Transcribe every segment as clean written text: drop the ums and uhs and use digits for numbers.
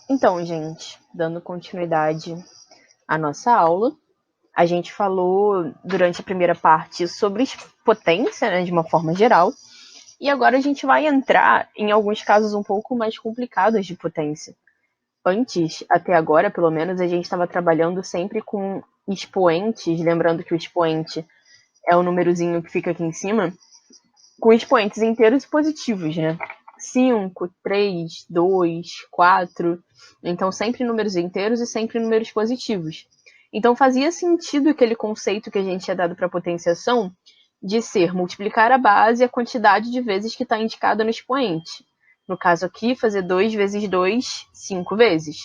Então, gente, dando continuidade à nossa aula, a gente falou durante a primeira parte sobre potência, né, de uma forma geral, e agora a gente vai entrar em alguns casos um pouco mais complicados de potência. Antes, até agora, pelo menos, a gente estava trabalhando sempre com expoentes, lembrando que o expoente é o númerozinho que fica aqui em cima, com expoentes inteiros e positivos, né? 5, 3, 2, 4. Então, sempre números inteiros e sempre números positivos. Então, fazia sentido aquele conceito que a gente tinha dado para potenciação de ser multiplicar a base e a quantidade de vezes que está indicada no expoente. No caso aqui, fazer 2 vezes 2, 5 vezes.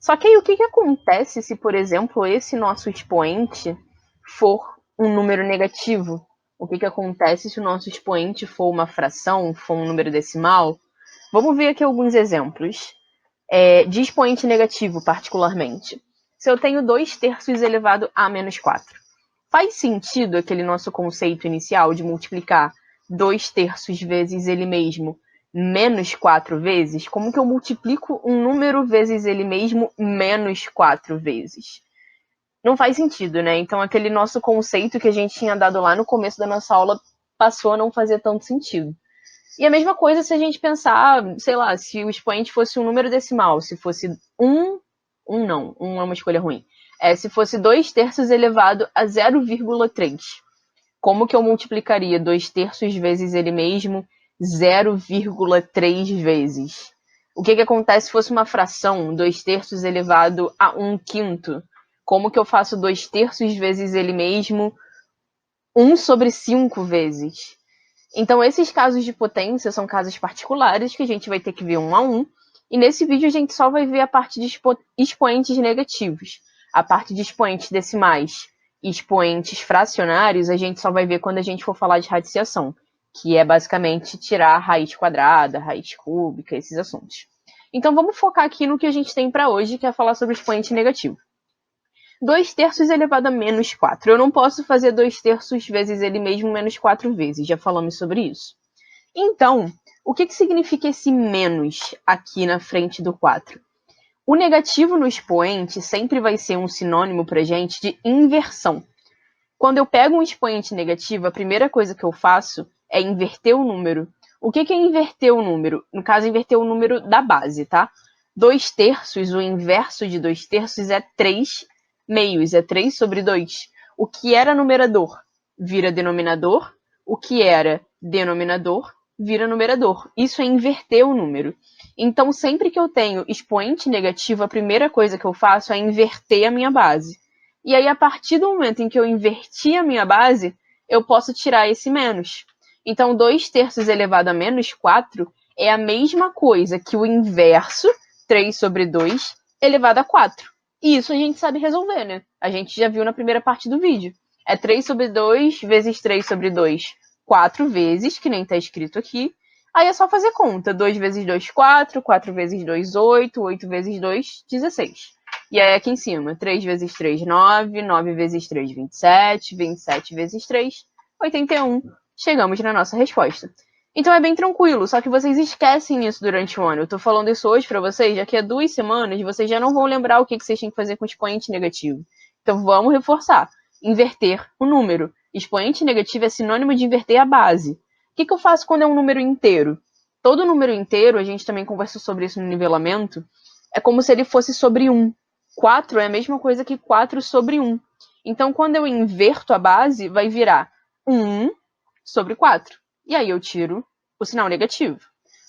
Só que aí, o que acontece se, por exemplo, esse nosso expoente for um número negativo? O que acontece se o nosso expoente for uma fração, for um número decimal? Vamos ver aqui alguns exemplos. De expoente negativo, particularmente. Se eu tenho 2 terços elevado a menos 4, faz sentido aquele nosso conceito inicial de multiplicar 2 terços vezes ele mesmo menos 4 vezes? Como que eu multiplico um número vezes ele mesmo menos 4 vezes? Não faz sentido, né? Então, aquele nosso conceito que a gente tinha dado lá no começo da nossa aula passou a não fazer tanto sentido. E a mesma coisa se a gente pensar, sei lá, se o expoente fosse um número decimal, se fosse 1 não, 1 é uma escolha ruim. Se fosse 2 terços elevado a 0,3. Como que eu multiplicaria 2 terços vezes ele mesmo 0,3 vezes? O que acontece se fosse uma fração, 2 terços elevado a 1 quinto? Como que eu faço 2 terços vezes ele mesmo 1 sobre 5 vezes? Então, esses casos de potência são casos particulares que a gente vai ter que ver um a um. E nesse vídeo a gente só vai ver a parte de expoentes negativos. A parte de expoentes decimais e expoentes fracionários a gente só vai ver quando a gente for falar de radiciação, que é basicamente tirar a raiz quadrada, raiz cúbica, esses assuntos. Então vamos focar aqui no que a gente tem para hoje, que é falar sobre expoente negativo. 2 terços elevado a menos 4. Eu não posso fazer 2 terços vezes ele mesmo menos 4 vezes. Já falamos sobre isso. Então, o que significa esse menos aqui na frente do 4? O negativo no expoente sempre vai ser um sinônimo para a gente de inversão. Quando eu pego um expoente negativo, a primeira coisa que eu faço é inverter o número. O que é inverter o número? No caso, inverter o número da base, tá? 2 terços, o inverso de 2 terços é 3 meios, é 3 sobre 2. O que era numerador vira denominador, o que era denominador vira numerador. Isso é inverter o número. Então, sempre que eu tenho expoente negativo, a primeira coisa que eu faço é inverter a minha base. E aí, a partir do momento em que eu inverti a minha base, eu posso tirar esse menos. Então, 2 terços elevado a menos 4 é a mesma coisa que o inverso, 3 sobre 2, elevado a 4. E isso a gente sabe resolver, né? A gente já viu na primeira parte do vídeo. É 3 sobre 2 vezes 3 sobre 2, 4 vezes, que nem está escrito aqui. Aí é só fazer conta. 2 vezes 2, 4. 4 vezes 2, 8. 8 vezes 2, 16. E aí aqui em cima, 3 vezes 3, 9. 9 vezes 3, 27. 27 vezes 3, 81. Chegamos na nossa resposta. Então é bem tranquilo, só que vocês esquecem isso durante o ano. Eu tô falando isso hoje pra vocês, daqui a 2 semanas vocês já não vão lembrar o que vocês têm que fazer com expoente negativo. Então vamos reforçar. Inverter o número. Expoente negativo é sinônimo de inverter a base. O que eu faço quando é um número inteiro? Todo número inteiro, a gente também conversou sobre isso no nivelamento, é como se ele fosse sobre 1. 4 é a mesma coisa que 4 sobre 1. Então, quando eu inverto a base, vai virar 1 sobre 4. E aí eu tiro o sinal negativo.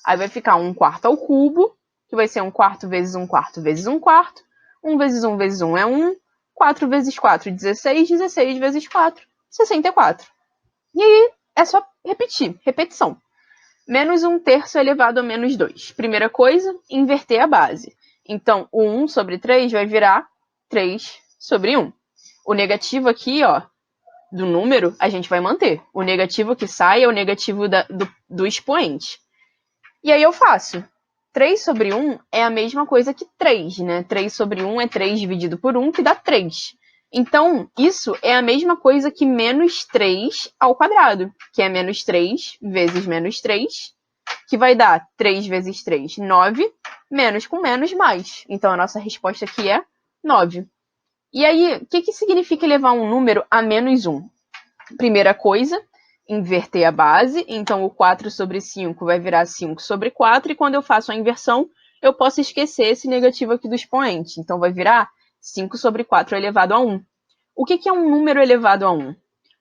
Aí vai ficar 1 quarto ao cubo, que vai ser 1 quarto vezes 1 quarto vezes 1 quarto. 1 vezes 1 vezes 1 é 1. 4 vezes 4, 16. 16 vezes 4, 64. E aí é só repetir, repetição. Menos 1 terço elevado a menos 2. Primeira coisa, inverter a base. Então, o 1 sobre 3 vai virar 3 sobre 1. O negativo aqui, ó, do número, a gente vai manter. O negativo que sai é o negativo do expoente. E aí eu faço. 3 sobre 1 é a mesma coisa que 3, né? 3 sobre 1 é 3 dividido por 1, que dá 3. Então, isso é a mesma coisa que menos 3 ao quadrado, que é menos 3 vezes menos 3, que vai dar 3 vezes 3, 9. Menos com menos, mais. Então, a nossa resposta aqui é 9. E aí, o que significa elevar um número a menos 1? Primeira coisa, inverter a base. Então, o 4 sobre 5 vai virar 5 sobre 4. E quando eu faço a inversão, eu posso esquecer esse negativo aqui do expoente. Então, vai virar 5 sobre 4 elevado a 1. O que é um número elevado a 1?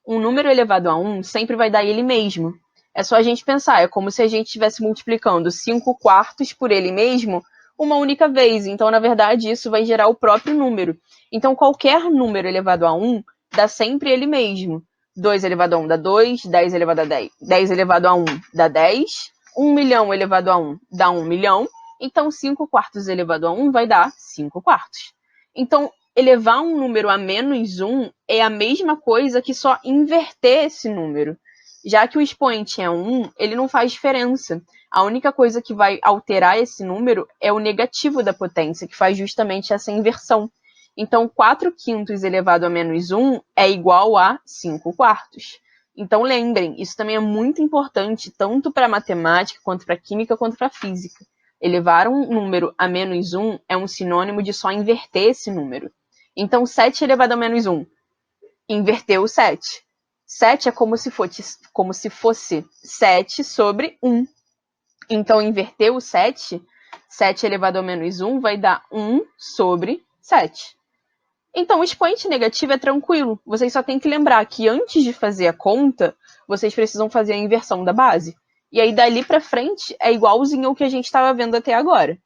Um número elevado a 1 sempre vai dar ele mesmo. É só a gente pensar, é como se a gente estivesse multiplicando 5 quartos por ele mesmo uma única vez. Então, na verdade, isso vai gerar o próprio número. Então, qualquer número elevado a 1 dá sempre ele mesmo. 2 elevado a 1 dá 2, 10 elevado a 10. 10 elevado a 1 dá 10, 1 milhão elevado a 1 dá 1 milhão. Então, 5 quartos elevado a 1 vai dar 5 quartos. Então, elevar um número a menos 1 é a mesma coisa que só inverter esse número. Já que o expoente é 1, ele não faz diferença. A única coisa que vai alterar esse número é o negativo da potência, que faz justamente essa inversão. Então, 4 quintos elevado a menos 1 é igual a 5 quartos. Então, lembrem, isso também é muito importante, tanto para matemática, quanto para química, quanto para física. Elevar um número a menos 1 é um sinônimo de só inverter esse número. Então, 7 elevado a menos 1, inverteu o 7. 7 é como se fosse 7 sobre 1. Então, inverter o 7, 7 elevado a menos 1 vai dar 1 sobre 7. Então, o expoente negativo é tranquilo. Vocês só têm que lembrar que antes de fazer a conta, vocês precisam fazer a inversão da base. E aí, dali para frente, é igualzinho ao que a gente estava vendo até agora.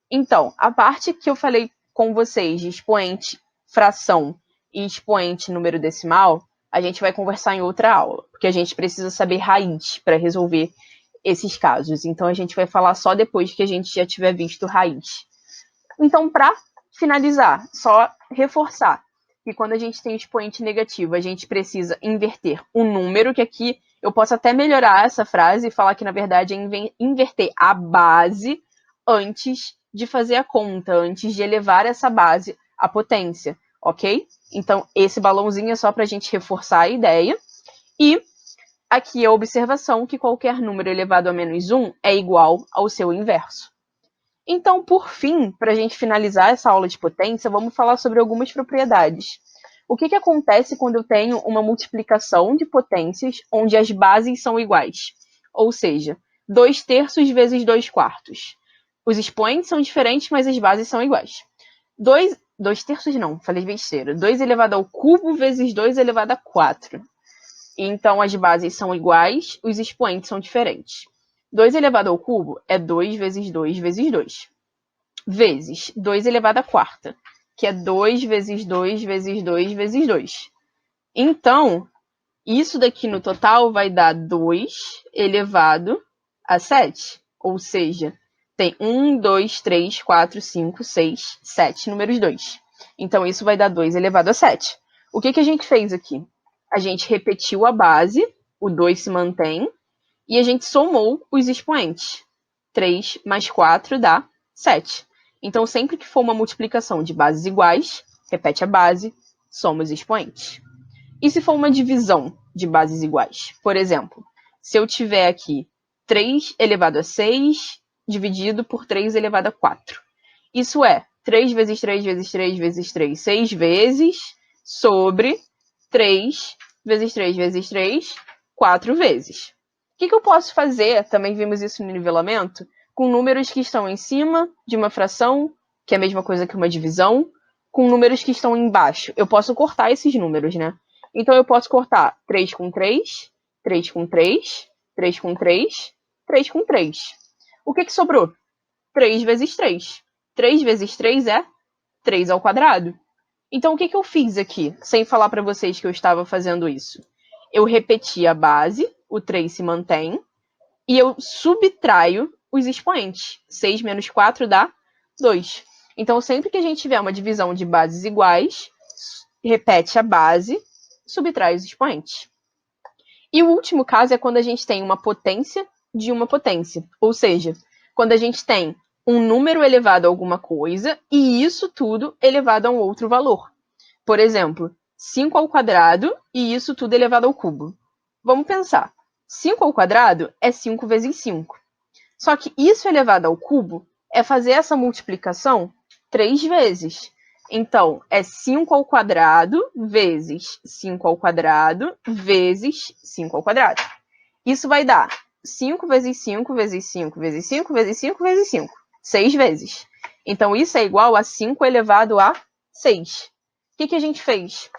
Então, a parte que eu falei com vocês de expoente fração e expoente número decimal, a gente vai conversar em outra aula, porque a gente precisa saber raiz para resolver esses casos. Então, a gente vai falar só depois que a gente já tiver visto raiz. Então, para finalizar, só reforçar que quando a gente tem expoente negativo, a gente precisa inverter o número, que aqui eu posso até melhorar essa frase e falar que, na verdade, é inverter a base antes de fazer a conta, antes de elevar essa base à potência, ok? Então, esse balãozinho é só para a gente reforçar a ideia. E aqui a observação que qualquer número elevado a menos 1 é igual ao seu inverso. Então, por fim, para a gente finalizar essa aula de potência, vamos falar sobre algumas propriedades. O que acontece quando eu tenho uma multiplicação de potências onde as bases são iguais? Ou seja, 2 terços vezes 2 quartos. Os expoentes são diferentes, mas as bases são iguais. 2 terços não, falei besteira. 2 elevado ao cubo vezes 2 elevado a 4. Então, as bases são iguais, os expoentes são diferentes. 2 elevado ao cubo é 2 vezes 2 vezes 2. Vezes 2 elevado à quarta, que é 2 vezes 2 vezes 2 vezes 2. Então, isso daqui no total vai dar 2 elevado a 7. Ou seja, tem 1, 2, 3, 4, 5, 6, 7 números 2. Então, isso vai dar 2 elevado a 7. O que a gente fez aqui? A gente repetiu a base, o 2 se mantém, e a gente somou os expoentes. 3 mais 4 dá 7. Então, sempre que for uma multiplicação de bases iguais, repete a base, soma os expoentes. E se for uma divisão de bases iguais? Por exemplo, se eu tiver aqui 3 elevado a 6 dividido por 3 elevado a 4. Isso é 3 vezes 3 vezes 3 vezes 3, 6 vezes, sobre 3 vezes 3 vezes 3, 4 vezes. O que eu posso fazer, também vimos isso no nivelamento, com números que estão em cima de uma fração, que é a mesma coisa que uma divisão, com números que estão embaixo. Eu posso cortar esses números, né? Então, eu posso cortar 3 com 3, 3 com 3, 3 com 3, 3 com 3. O que sobrou? 3 vezes 3. 3 vezes 3 é 3 ao quadrado. Então, o que eu fiz aqui, sem falar para vocês que eu estava fazendo isso? Eu repeti a base, o 3 se mantém, e eu subtraio os expoentes. 6 menos 4 dá 2. Então, sempre que a gente tiver uma divisão de bases iguais, repete a base, subtrai os expoentes. E o último caso é quando a gente tem uma potência de uma potência. Ou seja, quando a gente tem um número elevado a alguma coisa e isso tudo elevado a um outro valor. Por exemplo, 5 ao quadrado e isso tudo elevado ao cubo. Vamos pensar. 5 ao quadrado é 5 vezes 5. Só que isso elevado ao cubo é fazer essa multiplicação 3 vezes. Então, é 5 ao quadrado vezes 5 ao quadrado vezes 5 ao quadrado. Isso vai dar 5 vezes 5 vezes 5 vezes 5 vezes 5 vezes 5. 6 vezes. Então, isso é igual a 5 elevado a 6. O que a gente fez?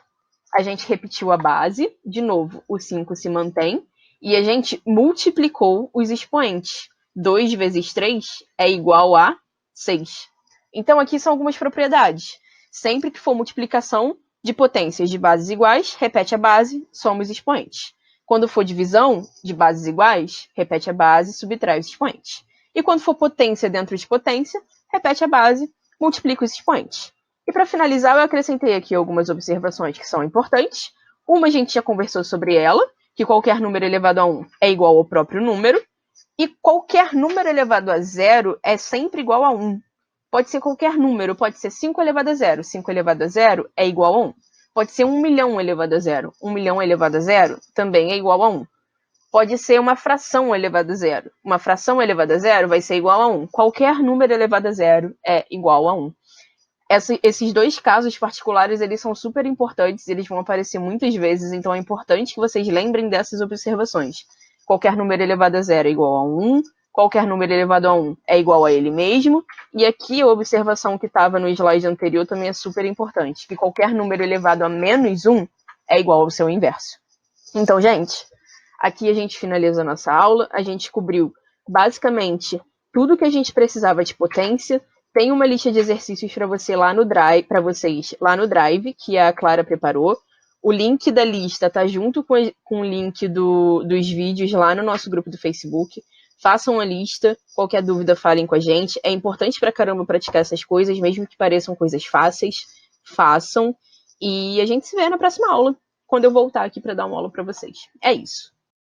A gente repetiu a base. De novo, o 5 se mantém. E a gente multiplicou os expoentes. 2 vezes 3 é igual a 6. Então, aqui são algumas propriedades. Sempre que for multiplicação de potências de bases iguais, repete a base, soma os expoentes. Quando for divisão de bases iguais, repete a base, subtrai os expoentes. E quando for potência dentro de potência, repete a base, multiplica os expoentes. E para finalizar, eu acrescentei aqui algumas observações que são importantes. Uma a gente já conversou sobre ela, que qualquer número elevado a 1 é igual ao próprio número, e qualquer número elevado a 0 é sempre igual a 1. Pode ser qualquer número, pode ser 5 elevado a 0. 5 elevado a 0 é igual a 1. Pode ser 1 milhão elevado a 0. 1 milhão elevado a 0 também é igual a 1. Pode ser uma fração elevada a 0. Uma fração elevada a 0 vai ser igual a 1. Qualquer número elevado a 0 é igual a 1. Esses dois casos particulares, eles são super importantes, eles vão aparecer muitas vezes, então é importante que vocês lembrem dessas observações. Qualquer número elevado a 0 é igual a 1, qualquer número elevado a 1 é igual a ele mesmo, e aqui a observação que estava no slide anterior também é super importante, que qualquer número elevado a menos 1 é igual ao seu inverso. Então, gente, aqui a gente finaliza a nossa aula, a gente cobriu basicamente tudo que a gente precisava de potência. Tem uma lista de exercícios para vocês lá no Drive, que a Clara preparou. O link da lista está junto com o link dos vídeos lá no nosso grupo do Facebook. Façam a lista, qualquer dúvida falem com a gente. É importante pra caramba praticar essas coisas, mesmo que pareçam coisas fáceis, façam. E a gente se vê na próxima aula, quando eu voltar aqui para dar uma aula para vocês. É isso.